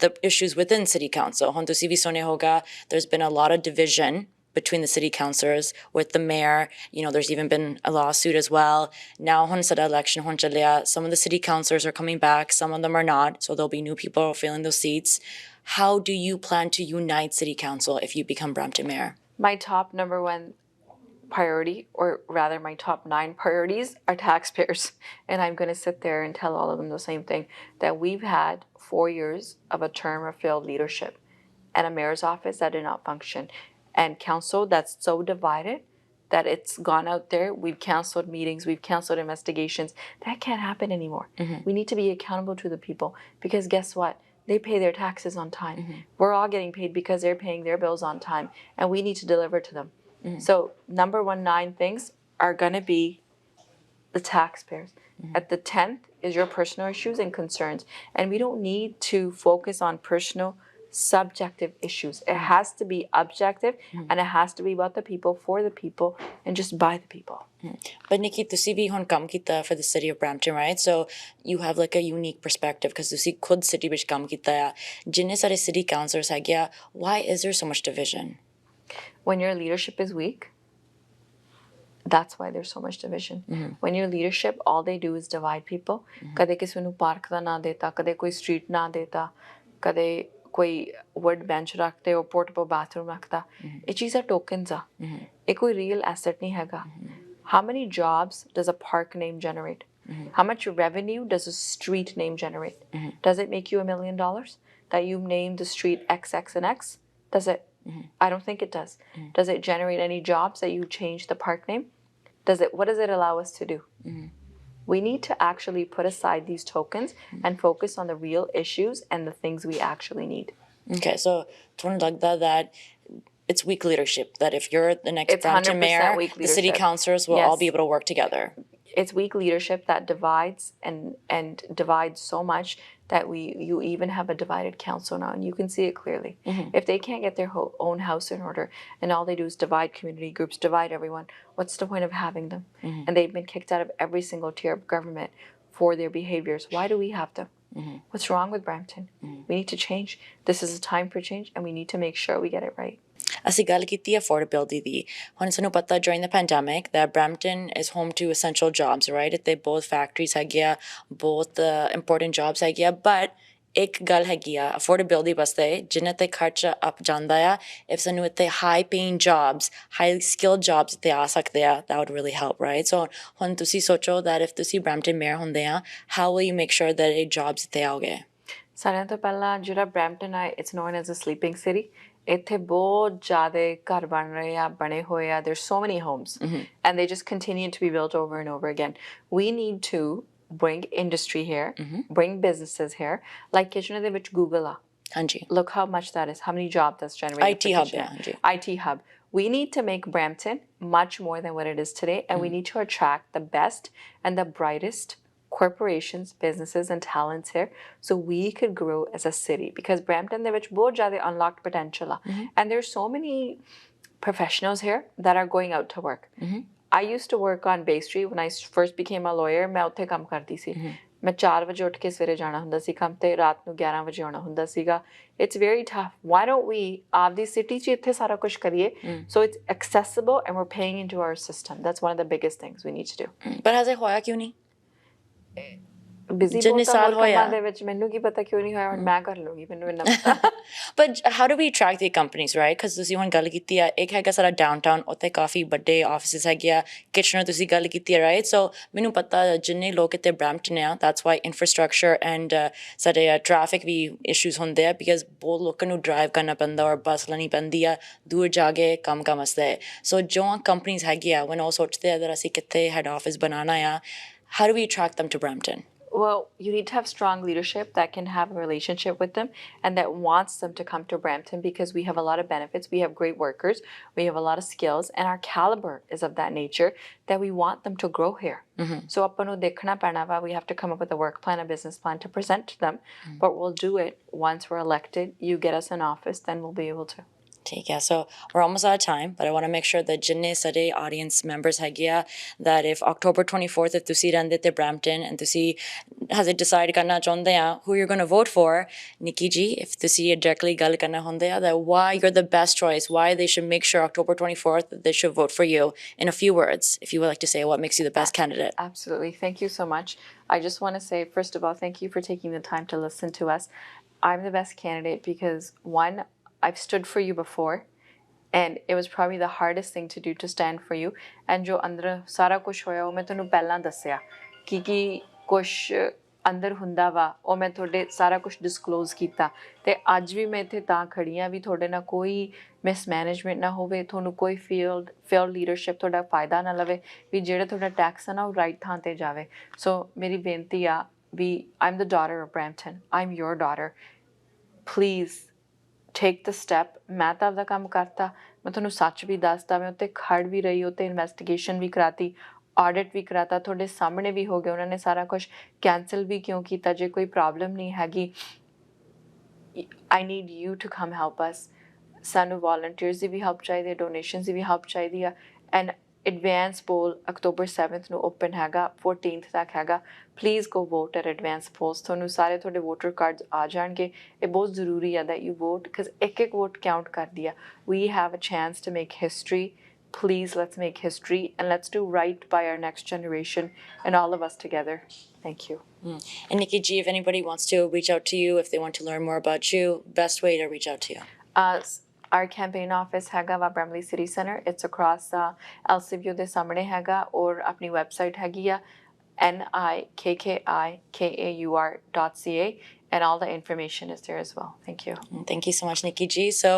the issues within city council. Hon tusi vi sune hoga, there's been a lot of division between the city councillors with the mayor. There's even been a lawsuit as well. Now hon sada election hon chalya, some of the city councillors are coming back, some of them are not, so there'll be new people filling those seats. How do you plan to unite city council if you become Brampton mayor? My top number one priority, or rather my top 9 priorities, are taxpayers. And I'm going to sit there and tell all of them the same thing, that we've had 4 years of a term of failed leadership and a mayor's office that did not function, and council that's so divided that it's gone out there. We've canceled meetings, we've canceled investigations. That can't happen anymore. We need to be accountable to the people, because guess what? They pay their taxes on time. We're all getting paid because they're paying their bills on time, and we need to deliver to them. So number 9 things are going to be the taxpayers. At the 10th is your personal issues and concerns. And we don't need to focus on personal subjective issues. It has to be objective, and it has to be about the people, for the people, and just by the people. But Nikki, ਤੁਸੀਂ ਵੀ ਹੁਣ ਕੰਮ ਕੀਤਾ for the city of Brampton, right? So you have like a unique perspective because ਤੁਸੀਂ ਖੁਦ city ਵਿੱਚ ਕੰਮ ਕੀਤਾ ਆ. ਜਿੰਨੇ ਸਾਰੇ city councillors ਹੈਗੇ ਆ, why is there so much division? When your leadership is weak, that's why there's so much division. When your leadership, all they do is divide people. ਕਦੇ ਕਿਸੇ ਨੂੰ ਪਾਰਕ ਦਾ ਨਾਂ ਦੇਤਾ, ਕਦੇ ਕੋਈ ਸਟਰੀਟ ਨਾਂ ਦੇਤਾ, ਕਦੇ ਕੋਈ ਵੁੱਡ ਬੈਂਚ ਰੱਖਦੇ ਹੋ, ਪੋਰਟੇਬਲ ਬਾਥਰੂਮ ਰੱਖਦਾ. ਇਹ ਚੀਜ਼ਾਂ ਟੋਕਨਸ ਆ. ਇਹ ਕੋਈ ਰੀਅਲ ਐਸੈਟ ਨਹੀਂ ਹੈਗਾ. How many jobs does a park name generate? How much revenue does a street name generate? Does it make you $1 million that you named the street X, X, and X? Does it? I don't think it does. Does it generate any jobs that you change the park name? What does it allow us to do? We need to actually put aside these tokens and focus on the real issues and the things we actually need. Okay, so ਤੁਹਾਨੂੰ ਲੱਗਦਾ that it's weak leadership, that if you're the next It's Brampton 100% mayor, weak the city leadership. councillors will all be able to work together. It's weak leadership that divides and divides so much that you even have a divided council now, and you can see it clearly. If they can't get their own house in order, and all they do is divide community groups, divide everyone, what's the point of having them? And they've been kicked out of every single tier of government for their behaviors. Why do we have them? What's wrong with Brampton? We need to change. This is a time for change, and we need to make sure we get it right. ਅਸੀਂ ਗੱਲ ਕੀਤੀ affordability ਦੀ. ਹੁਣ ਸਾਨੂੰ ਪਤਾ during the pandemic that Brampton is home to essential jobs, right? ਇੱਥੇ ਬਹੁਤ factories ਹੈਗੇ ਆ, ਬਹੁਤ important jobs ਹੈਗੇ ਆ, but ਇੱਕ ਗੱਲ ਹੈਗੀ ਆ affordability ਵਾਸਤੇ, ਜਿੰਨੇ ਤੇ ਖਰਚਾ up ਜਾਂਦਾ ਆ, if ਸਾਨੂੰ ਇੱਥੇ high paying jobs, highly skilled jobs ਇੱਥੇ ਆ ਸਕਦੇ ਆ, that would really help, right? So ਹੁਣ ਤੁਸੀਂ ਸੋਚੋ that if ਤੁਸੀਂ Brampton mayor ਹੁੰਦੇ ਆ, how will you make sure that ਇਹ jobs ਇੱਥੇ ਆਉਗੇ? ਸਾਰਿਆਂ ਤੋਂ ਪਹਿਲਾਂ ਜਿਹੜਾ Brampton ਹੈ, it's known as a sleeping city. ਇੱਥੇ ਬਹੁਤ ਜ਼ਿਆਦਾ ਘਰ ਬਣ ਰਹੇ ਆ, ਬਣੇ ਹੋਏ ਆ. There's so many homes, and they just continue to be built over and over again. We need to bring industry here, bring businesses here, like Kitchener ਦੇ ਵਿੱਚ Google ਆ. ਹਾਂਜੀ. Look how much that is, how many jobs that's generated. IT hub, yeah. ਹਾਂਜੀ. IT hub. We need to make Brampton much more than what it is today, and we need to attract the best and the brightest corporations, businesses, and talents here, so we could grow as a city. Because Brampton ਦੇ ਵਿੱਚ ਬਹੁਤ ਜ਼ਿਆਦਾ unlocked potential ਆ, and there's so many professionals here that are going out to work. I used to work on Bay Street when I first became a lawyer. ਮੈਂ ਉੱਥੇ ਕੰਮ ਕਰਦੀ ਸੀ. ਮੈਂ 4 ਵਜੇ ਉੱਠ ਕੇ ਸਵੇਰੇ ਜਾਣਾ ਹੁੰਦਾ ਸੀ ਕੰਮ ਤੇ, ਰਾਤ ਨੂੰ 11 ਵਜੇ ਆਉਣਾ ਹੁੰਦਾ ਸੀਗਾ. It's very tough. Why don't we ਆਪਦੀ ਸਿਟੀ 'ਚ ਇੱਥੇ ਸਾਰਾ ਕੁਝ ਕਰੀਏ, so it's accessible and we're paying into our system. That's one of the biggest things we need to do. But ਹਜੇ ਹੋਇਆ ਕਿਉਂ ਨਹੀਂ? Busy ਜਿੰਨੇ ਸਾਲ ਹੋਇਆ ਦੇ ਵਿੱਚ ਮੈਨੂੰ ਕੀ ਪਤਾ ਕਿਉਂ ਨਹੀਂ ਹੋਇਆ, ਹੁਣ ਮੈਂ ਕਰ ਲੂੰਗੀ, ਮੈਨੂੰ ਇੰਨਾ ਪਤਾ. But how do we attract the companies, right? Because ਤੁਸੀਂ ਹੁਣ ਗੱਲ ਕੀਤੀ ਆ, ਇੱਕ ਹੈਗਾ ਸਾਡਾ downtown, ਉੱਥੇ ਕਾਫੀ ਵੱਡੇ offices ਹੈਗੇ ਆ. Kitchener ਤੁਸੀਂ ਗੱਲ ਕੀਤੀ ਆ, right? So ਮੈਨੂੰ ਪਤਾ ਜਿੰਨੇ ਲੋਕ ਇੱਥੇ Brampton ਆ, that's why infrastructure and ਸਾਡੇ traffic ਵੀ issues ਹੁੰਦੇ ਆ, because ਬਹੁਤ ਲੋਕਾਂ ਨੂੰ drive ਕਰਨਾ ਪੈਂਦਾ ਔਰ ਬੱਸ ਲੈਣੀ ਪੈਂਦੀ ਆ ਦੂਰ ਜਾ ਕੇ ਕੰਮ ਕਰਨ ਵਾਸਤੇ. So ਜੋ companies ਹੈਗੇ ਆ, when ਉਹ ਸੋਚਦੇ ਆ that ਅਸੀਂ ਕਿੱਥੇ head office ਬਣਾਉਣਾ ਆ, how do we attract them to Brampton? Well, you need to have strong leadership that can have a relationship with them and that wants them to come to Brampton, because we have a lot of benefits. We have great workers. We have a lot of skills, and our caliber is of that nature that we want them to grow here. So ਆਪਾਂ ਨੂੰ ਦੇਖਣਾ ਪੈਣਾ ਵਾ. We have to come up with a work plan, a business plan to present to them. But we'll do it once we're elected. You get us in office, then we'll be able to. ठीक है, so we're almost out of time, but I want to make sure that जिन्ने सारे audience members हैगे आ, that if October 24th if ਤੁਸੀਂ ਰਹਿੰਦੇ ਤੇ Brampton and ਤੁਸੀਂ ਹਜੇ decide ਕਰਨਾ ਚਾਹੁੰਦੇ ਆ who you're going to vote for, Nikki ji, if ਤੁਸੀਂ directly ਗੱਲ ਕਰਨਾ ਹੁੰਦੇ ਆ, that why you're the best choice, why they should make sure October 24th they should vote for you, in a few words, if you would like to say what makes you the best candidate. Absolutely. Thank you so much. I just want to say, first of all, thank you for taking the time to listen to us. I'm the best candidate because, one, I've stood for you before, and it was probably the hardest thing to do to stand for you. And ਜੋ ਅੰਦਰ ਸਾਰਾ ਕੁਝ ਹੋਇਆ ਉਹ ਮੈਂ ਤੁਹਾਨੂੰ ਪਹਿਲਾਂ ਦੱਸਿਆ ਕਿ ਕੁਝ ਅੰਦਰ ਹੁੰਦਾ ਵਾ ਉਹ ਮੈਂ ਤੁਹਾਡੇ ਸਾਰਾ ਕੁਝ ਡਿਸਕਲੋਜ਼ ਕੀਤਾ ਤੇ ਅੱਜ ਵੀ ਮੈਂ ਇੱਥੇ ਤਾਂ ਖੜੀ ਆ ਵੀ ਤੁਹਾਡੇ ਨਾਲ ਕੋਈ ਮਿਸਮੈਨੇਜਮੈਂਟ ਨਾ ਹੋਵੇ, ਤੁਹਾਨੂੰ ਕੋਈ ਫੇਲਡ ਲੀਡਰਸ਼ਿਪ ਤੁਹਾਡਾ ਫਾਇਦਾ ਨਾ ਲਵੇ, ਵੀ ਜਿਹੜਾ ਤੁਹਾਡਾ ਟੈਕਸ ਆ ਨਾ ਉਹ ਰਾਈਟ ਥਾਂ ਤੇ ਜਾਵੇ। ਸੋ ਮੇਰੀ ਬੇਨਤੀ ਆ ਵੀ I am the daughter of Brampton, I am your daughter, please take the step. ਮੈਂ ਤਾਂ ਆਪਦਾ ਕੰਮ ਕਰਤਾ, ਮੈਂ ਤੁਹਾਨੂੰ ਸੱਚ ਵੀ ਦੱਸਦਾ, ਮੈਂ ਉੱਤੇ ਖੜ ਵੀ ਰਹੀ, ਉੱਤੇ ਇਨਵੈਸਟੀਗੇਸ਼ਨ ਵੀ ਕਰਾਤੀ, ਆਡਿਟ ਵੀ ਕਰਾਤਾ, ਤੁਹਾਡੇ ਸਾਹਮਣੇ ਵੀ ਹੋ ਗਿਆ, ਉਹਨਾਂ ਨੇ ਸਾਰਾ ਕੁਝ ਕੈਂਸਲ ਵੀ ਕਿਉਂ ਕੀਤਾ, ਜੇ ਕੋਈ ਪ੍ਰੋਬਲਮ ਨਹੀਂ ਹੈਗੀ। I need you to come help us. ਸਾਨੂੰ ਵੋਲੰਟੀਅਰਸ ਦੀ ਵੀ ਹੈਲਪ ਚਾਹੀਦੀ ਹੈ, ਡੋਨੇਸ਼ਨਸ ਦੀ ਵੀ ਹੈਲਪ ਚਾਹੀਦੀ ਆ। ਐਂਡ ਐਡਵਾਂਸ ਪੋਲ ਅਕਤੂਬਰ 7 ਨੂੰ ਓਪਨ ਹੈਗਾ, 14 ਤੱਕ ਹੈਗਾ। Please go vote at advance polls. ਤੁਹਾਨੂੰ ਸਾਰੇ ਤੁਹਾਡੇ ਵੋਟਰ ਕਾਰਡਸ ਆ ਜਾਣਗੇ। ਇਹ ਬਹੁਤ ਜ਼ਰੂਰੀ ਆ ਦੈਟ ਯੂ ਵੋਟ, ਬਿਕਾਜ਼ ਇੱਕ ਵੋਟ ਕਾਊਂਟ ਕਰਦੀ ਆ। We have a chance to make history. Please, let's make history and let's do right by our next generation and all of us together. Thank you. And Nikki G, if anybody wants to reach out to you, if they want to learn more about you, best way to reach out to you? Our campaign office ਹੈਗਾ ਵਾ Bramley City Center. It's across LCView ਦੇ ਸਾਹਮਣੇ ਹੈਗਾ, ਔਰ ਆਪਣੀ website ਹੈਗੀ ਆ nikkikaur.ca, and all the information is there as well. Thank you. Thank you so much, Nikki G. So,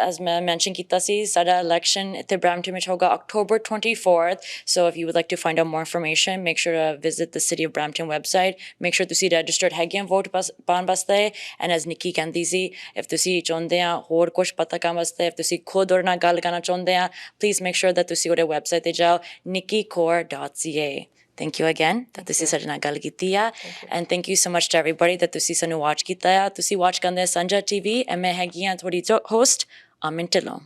as I mentioned, kita si sada election at Brampton ਵਿੱਚ ਹੋਗਾ October 24th. So, if you would like to find out more information, make sure to visit the City of Brampton website. Make sure ਤੁਸੀਂ registered ਹੈਗੇ ਆ vote ਪਾਉਣ ਵਾਸਤੇ. And as Nikki ਕਹਿੰਦੀ ਸੀ, if ਤੁਸੀਂ ਚਾਹੁੰਦੇ ਆ ਹੋਰ ਕੁਝ ਪਤਾ ਕਰਨ ਵਾਸਤੇ, if ਤੁਸੀਂ ਖੁਦ ਉਹਦੇ ਨਾਲ ਗੱਲ ਕਰਨਾ ਚਾਹੁੰਦੇ ਆ, please make sure that ਤੁਸੀਂ ਉਹਦੇ website ਤੇ ਜਾਓ, nikkikaur.ca. Thank you again that ਤੁਸੀਂ ਸਾਡੇ ਨਾਲ ਗੱਲ ਕੀਤੀ ਆ, and thank you so much to everybody that ਤੁਸੀਂ ਸਾਨੂੰ watch ਕੀਤਾ ਆ। ਤੁਸੀਂ watch ਕਰਦੇ Sanjha TV, and ਮੈਂ ਹੈਗੀ ਆ ਤੁਹਾਡੀ host ਅਮਨ ਢਿੱਲੋਂ।